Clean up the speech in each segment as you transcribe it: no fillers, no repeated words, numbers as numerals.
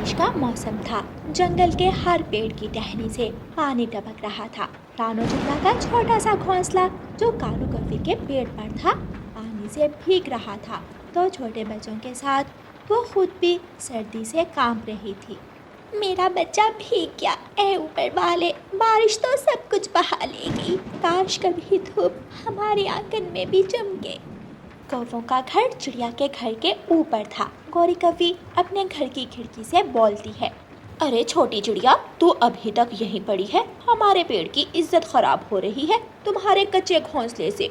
बारिश का मौसम था। जंगल के हर पेड़ की टहनी से पानी टपक रहा था। रानो चिड़िया का छोटा सा घोंसला जो कालू कौवे के पेड़ पर था, पानी से भीग रहा था। तो छोटे बच्चों के साथ वो खुद भी सर्दी से कांप रही थी। मेरा बच्चा भीग गया, ऐ ऊपर वाले, बारिश तो सब कुछ बहा लेगी। काश कभी धूप हमारे आंगन में भी चमके। कौवों का घर चिड़िया के घर के ऊपर था। गौरी कौवी अपने घर की खिड़की से बोलती है, अरे छोटी चिड़िया, तू अभी तक यहीं पड़ी है? हमारे पेड़ की इज्जत खराब हो रही है तुम्हारे कच्चे घोंसले से।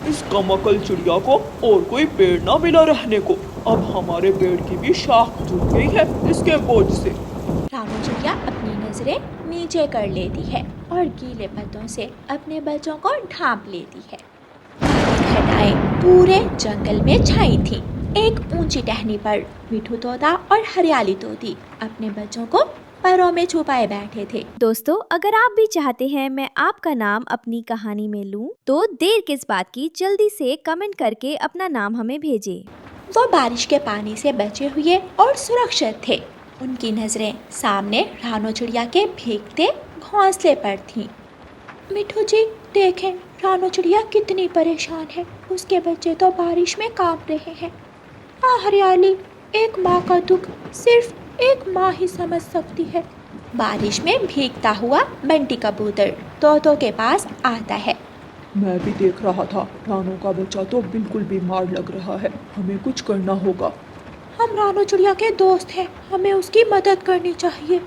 इस कमकल चिड़िया को और कोई पेड़ ना मिला रहने को। अब हमारे पेड़ की भी शाख झुक गई है इसके बोझ से। रानो चिड़िया अपनी नजरें नीचे कर लेती है और गीले पत्तों से अपने बच्चों को ढांप लेती है। घटाएं पूरे जंगल में छाई थी। एक ऊंची टहनी पर मिठू तोता और हरियाली तोती अपने बच्चों को परों में छुपाए बैठे थे। दोस्तों, अगर आप भी चाहते हैं मैं आपका नाम अपनी कहानी में लूं, तो देर किस बात की, जल्दी से कमेंट करके अपना नाम हमें भेजें। वो बारिश के पानी से बचे हुए और सुरक्षित थे। उनकी नजरें सामने रानो चिड़िया के भीगते घोंसले पर थीं। मिठू जी देखें, रानो चिड़िया कितनी परेशान है। उसके बच्चे तो बारिश में कांप रहे हैं। हरियाली, एक माँ का दुख सिर्फ एक माँ ही समझ सकती है। बारिश में भीगता हुआ बंटी कबूतर तोतों के पास आता है। मैं भी देख रहा था, रानो का बच्चा तो बिल्कुल बीमार लग रहा है। हमें कुछ करना होगा। हम रानो चिड़िया के दोस्त हैं, हमें उसकी मदद करनी चाहिए।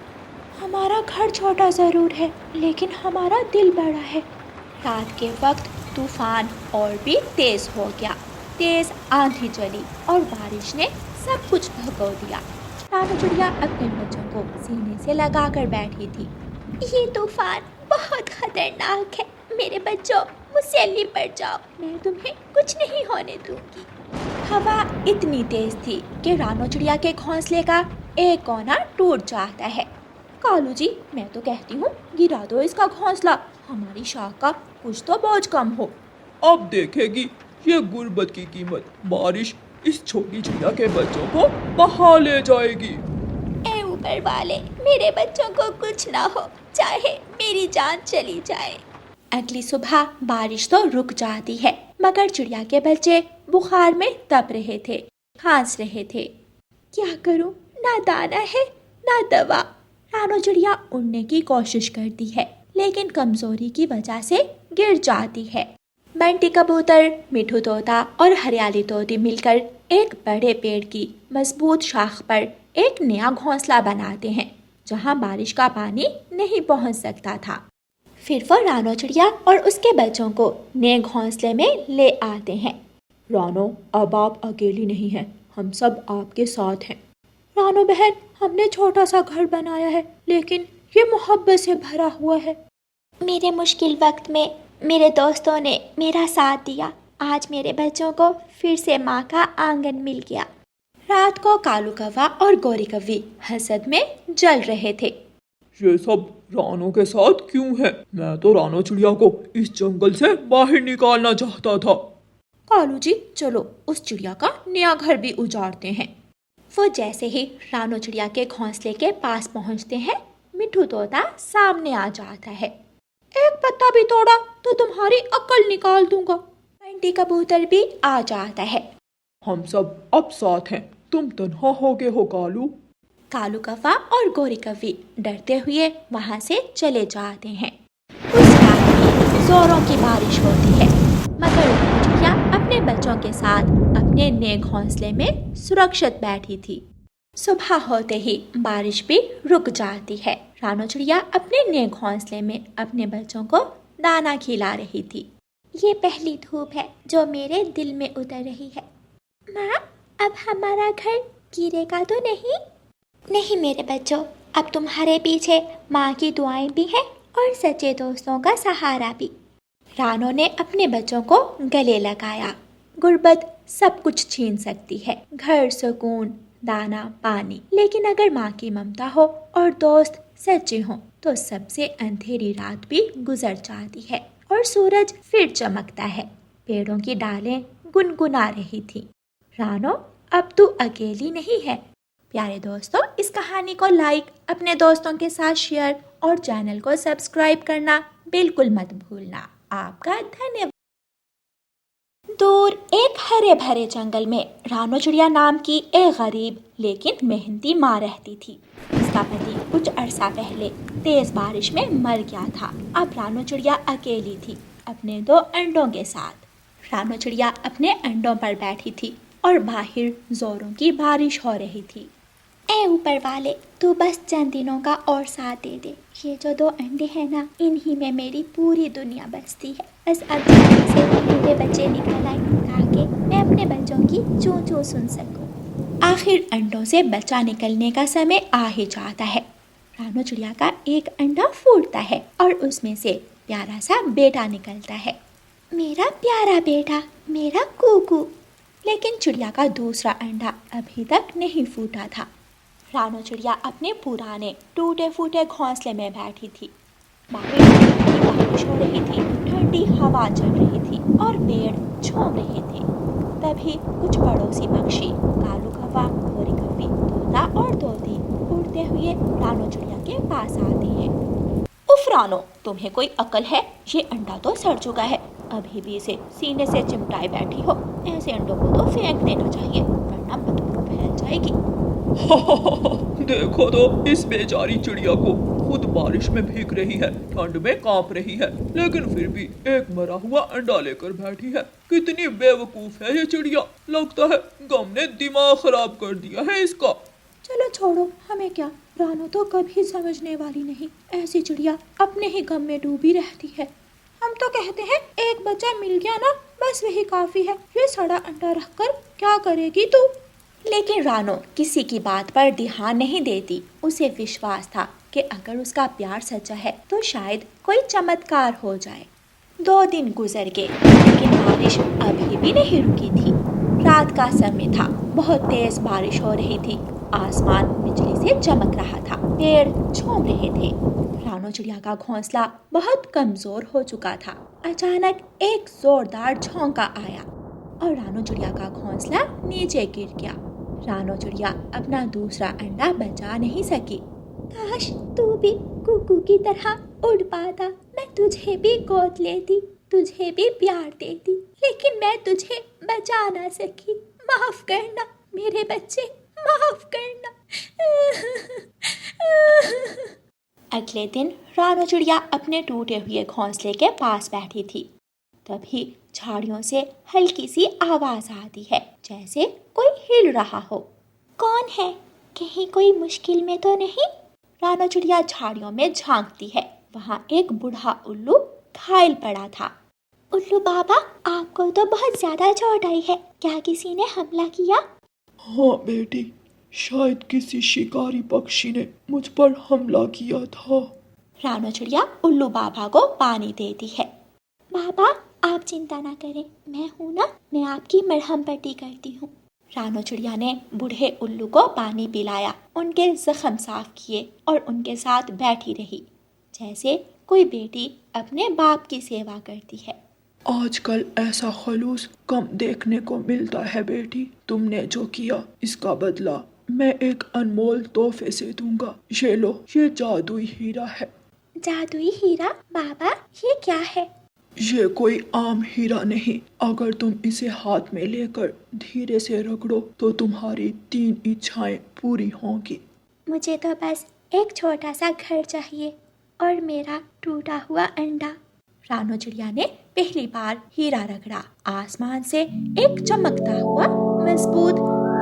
हमारा घर छोटा ज़रूर है, लेकिन हमारा दिल बड़ा है। रात के वक्त तूफान और भी तेज़ हो गया। तेज़ आंधी चली और बारिश ने सब कुछ भगो दिया। रानो चिड़िया अपने बच्चों को सीने से लगाकर बैठी थी। ये तूफान बहुत खतरनाक है। मेरे बच्चों, मुझसे लिपट जाओ, मैं तुम्हें कुछ नहीं होने दूंगी। हवा इतनी तेज थी कि रानो चिड़िया के घोंसले का एक कोना टूट जाता है। कालू जी, मैं तो कहती हूँ गिरा दो इसका घोंसला, हमारी शाख का कुछ तो बोझ कम हो। अब देखेगी ये गुर्बत की कीमत। बारिश इस छोटी चिड़िया के बच्चों को बहा ले जाएगी। ऐ ऊपर वाले, मेरे बच्चों को कुछ ना हो, चाहे मेरी जान चली जाए। अगली सुबह बारिश तो रुक जाती है, मगर चिड़िया के बच्चे बुखार में तप रहे थे, खांस रहे थे। क्या करूं, ना दाना है ना दवा। रानो चिड़िया उड़ने की कोशिश करती है, लेकिन कमजोरी की वजह से गिर जाती है। बंटी कबूतर, मिठू तोता और हरियाली तोती मिलकर एक बड़े पेड़ की मजबूत शाख पर एक नया घोंसला बनाते हैं, जहां बारिश का पानी नहीं पहुंच सकता था। फिर वो रानो चिड़िया और उसके बच्चों को नए घोंसले में ले आते हैं। रानो, अब आप अकेली नहीं हैं, हम सब आपके साथ हैं। रानो बहन, हमने छोटा सा घर बनाया है, लेकिन ये मोहब्बत से भरा हुआ है। मेरे मुश्किल वक्त में मेरे दोस्तों ने मेरा साथ दिया। आज मेरे बच्चों को फिर से माँ का आंगन मिल गया। रात को कालू कौवा और गौरी कौवी हसद में जल रहे थे। ये सब रानो के साथ क्यों है? मैं तो रानो चिड़िया को इस जंगल से बाहर निकालना चाहता था। कालू जी, चलो उस चिड़िया का नया घर भी उजाड़ते हैं। वो जैसे ही रानो चिड़िया के घोंसले के पास पहुंचते हैं, मिठू तोता सामने आ जाता है। एक पत्ता भी तोड़ा तो तुम्हारी अक्ल निकाल दूंगा। बंटी कबूतर भी आ जाता है। हम सब अब साथ हैं, तुम तन्हा हो गए हो कालू। कालू कौवा और गौरी कौवी डरते हुए वहां से चले जाते हैं। उस रात भी जोरों की बारिश होती है, मगर रानो चिड़िया अपने बच्चों के साथ अपने नए घोंसले में सुरक्षित बैठी थी। सुबह होते ही बारिश भी रुक जाती है। रानो चिड़िया अपने नए घोंसले में अपने बच्चों को दाना खिला रही थी। ये पहली धूप है जो मेरे दिल में उतर रही है। माँ, अब हमारा घर गिरेगा तो नहीं? नहीं मेरे बच्चों, अब तुम्हारे पीछे माँ की दुआएं भी हैं और सच्चे दोस्तों का सहारा भी। रानो ने अपने बच्चों को गले लगाया। गुर्बत सब कुछ छीन सकती है, घर, सुकून, दाना, पानी, लेकिन अगर माँ की ममता हो और दोस्त सच्चे हों तो सबसे अंधेरी रात भी गुजर जाती है और सूरज फिर चमकता है। पेड़ों की डालें गुनगुना रही थी। रानो, अब तू अकेली नहीं है, प्यारे दोस्तों, इस कहानी को लाइक, अपने दोस्तों के साथ शेयर और चैनल को सब्सक्राइब करना बिल्कुल मत भूलना। आपका धन्यवाद। दूर एक हरे भरे जंगल में रानो चिड़िया नाम की एक गरीब लेकिन मेहनती माँ रहती थी। उसका पति कुछ अरसा पहले तेज बारिश में मर गया था। अब रानो चिड़िया अकेली थी अपने 2 अंडों के साथ। रानो चिड़िया अपने अंडों पर बैठी थी और बाहर जोरों की बारिश हो रही थी। ए ऊपर वाले, तू बस चंद दिनों का और साथ दे दे। ये जो 2 अंडे हैं ना, इन्हीं में मेरी पूरी दुनिया बसती है। बस अब जल्दी से मेरे बच्चे निकल आए ताकि मैं अपने बच्चों की चूं चूं सुन सकूं। आखिर अंडों से बच्चा निकलने का समय आ ही जाता है। रानो चिड़िया का एक अंडा फूटता है और उसमें से प्यारा सा बेटा निकलता है। मेरा प्यारा बेटा, मेरा कुकू। लेकिन चिड़िया का दूसरा अंडा अभी तक नहीं फूटा था। रानो चिड़िया अपने पुराने टूटे फूटे घोंसले में बैठी थी। बाहर बारिश हो रही थी, ठंडी हवा चल रही थी और पेड़ झूम रहे थे। तभी कुछ पड़ोसी पक्षी कालू कौवा, गोरी कौवी, तोता और तोती उड़ते हुए रानो चिड़िया के पास आते हैं। उफ रानो, तुम्हें कोई अकल है? ये अंडा तो सड़ चुका है, अभी भी इसे सीने से चिमटाए बैठी हो। ऐसे अंडों को तो फेंक देना चाहिए वरना बदबू फैल जाएगी। देखो तो इस बेचारी चिड़िया को, खुद बारिश में भीग रही है, ठंड में कांप रही है, लेकिन फिर भी एक मरा हुआ अंडा लेकर बैठी है। कितनी बेवकूफ है ये चिड़िया। लगता है गम ने दिमाग खराब कर दिया है इसका। चलो छोड़ो, हमें क्या। रानो तो कभी समझने वाली नहीं। ऐसी चिड़िया अपने ही गम में डूबी रहती है। हम तो कहते हैं एक बच्चा मिल गया ना, बस वही काफी है। ये सड़ा अंडा रखकर क्या करेगी तू? लेकिन रानो किसी की बात पर ध्यान नहीं देती। उसे विश्वास था कि अगर उसका प्यार सच्चा है तो शायद कोई चमत्कार हो जाए। 2 दिन गुजर गए लेकिन बारिश अभी भी नहीं रुकी थी। रात का समय था, बहुत तेज बारिश हो रही थी। आसमान बिजली से चमक रहा था, पेड़ झूम रहे थे। रानो चिड़िया का घोंसला बहुत कमजोर हो चुका था। अचानक एक जोरदार झोंका आया और रानो चिड़िया का घोंसला नीचे गिर गया। रानो चिड़िया अपना दूसरा अंडा बचा नहीं सकी। काश तू भी कुकू की तरह उड़ पाता, मैं तुझे भी गोद लेती, तुझे भी प्यार देती, लेकिन मैं तुझे बचा ना सकी। माफ करना मेरे बच्चे, माफ करना। अगले दिन रानो चिड़िया अपने टूटे हुए घोंसले के पास बैठी थी। तभी झाड़ियों से हल्की सी आवाज आती है, जैसे कोई हिल रहा हो। कौन है? कहीं कोई मुश्किल में तो नहीं? रानो चिड़िया झाड़ियों में झांकती है। वहाँ एक बूढ़ा उल्लू घायल पड़ा था। उल्लू बाबा, आपको तो बहुत ज्यादा चोट आई है, क्या किसी ने हमला किया? हाँ बेटी, शायद किसी शिकारी पक्षी ने मुझ पर हमला किया था। रानो चिड़िया उल्लू बाबा को पानी देती है। बाबा आप चिंता ना करें, मैं हूँ ना, मैं आपकी मरहम पट्टी करती हूँ। रानो चिड़िया ने बूढ़े उल्लू को पानी पिलाया, उनके जख्म साफ किए और उनके साथ बैठी रही, जैसे कोई बेटी अपने बाप की सेवा करती है। आजकल ऐसा खलूस कम देखने को मिलता है बेटी। तुमने जो किया इसका बदला मैं एक अनमोल तोहफे से दूंगा। ये लो, ये जादुई हीरा है। जादुई हीरा? बाबा ये क्या है? ये कोई आम हीरा नहीं। अगर तुम इसे हाथ में लेकर धीरे से रगड़ो तो तुम्हारी 3 इच्छाएं पूरी होंगी। मुझे तो बस एक छोटा सा घर चाहिए और मेरा टूटा हुआ अंडा। रानो चिड़िया ने पहली बार हीरा रगड़ा। आसमान से एक चमकता हुआ मजबूत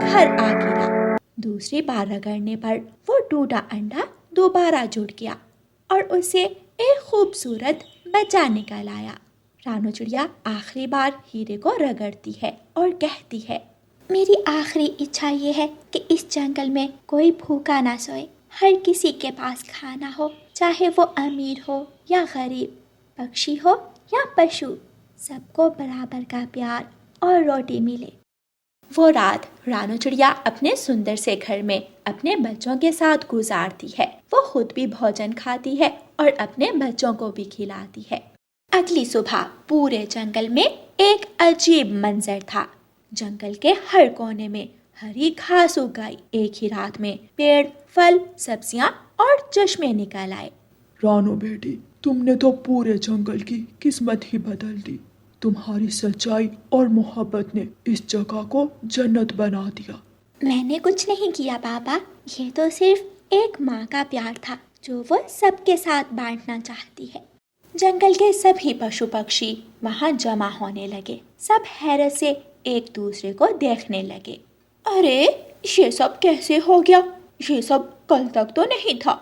घर आ गिरा। दूसरी बार रगड़ने पर वो टूटा अंडा दोबारा जुड़ गया और उसे एक खूबसूरत बच्चा निकल आया। रानो चिड़िया आखिरी बार हीरे को रगड़ती है और कहती है, मेरी आखिरी इच्छा ये है कि इस जंगल में कोई भूखा ना सोए। हर किसी के पास खाना हो, चाहे वो अमीर हो या गरीब, पक्षी हो या पशु, सबको बराबर का प्यार और रोटी मिले। वो रात रानो चिड़िया अपने सुंदर से घर में अपने बच्चों के साथ गुजारती है। वो खुद भी भोजन खाती है और अपने बच्चों को भी खिलाती है। अगली सुबह पूरे जंगल में एक अजीब मंजर था। जंगल के हर कोने में हरी घास उग गई। एक ही रात में पेड़, फल, सब्जियां और चश्मे निकल आए। रानो बेटी, तुमने तो पूरे जंगल की किस्मत ही बदल दी। तुम्हारी सच्चाई और मोहब्बत ने इस जगह को जन्नत बना दिया। मैंने कुछ नहीं किया पापा, ये तो सिर्फ एक माँ का प्यार था जो वो सबके साथ बांटना चाहती है। जंगल के सभी पशु पक्षी वहाँ जमा होने लगे। सब हैरत से एक दूसरे को देखने लगे। अरे, ये सब कैसे हो गया? ये सब कल तक तो नहीं था।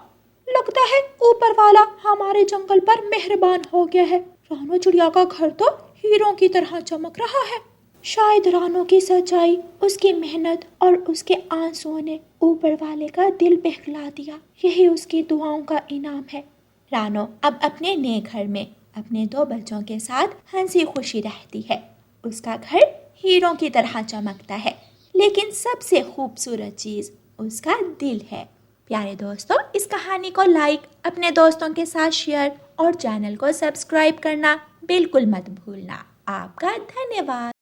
लगता है ऊपर वाला हमारे जंगल पर मेहरबान हो गया है। रानो चिड़िया का घर तो हीरों की तरह चमक रहा है। शायद रानो की सच्चाई, उसकी मेहनत और उसके आंसुओं ने ऊपर वाले का दिल बहला दिया। यही उसकी दुआओं का इनाम है। रानो अब अपने नए घर में अपने 2 बच्चों के साथ हंसी खुशी रहती है। उसका घर हीरों की तरह चमकता है, लेकिन सबसे खूबसूरत चीज उसका दिल है। प्यारे दोस्तों, इस कहानी को लाइक, अपने दोस्तों के साथ शेयर और चैनल को सब्सक्राइब करना बिल्कुल मत भूलना। आपका धन्यवाद।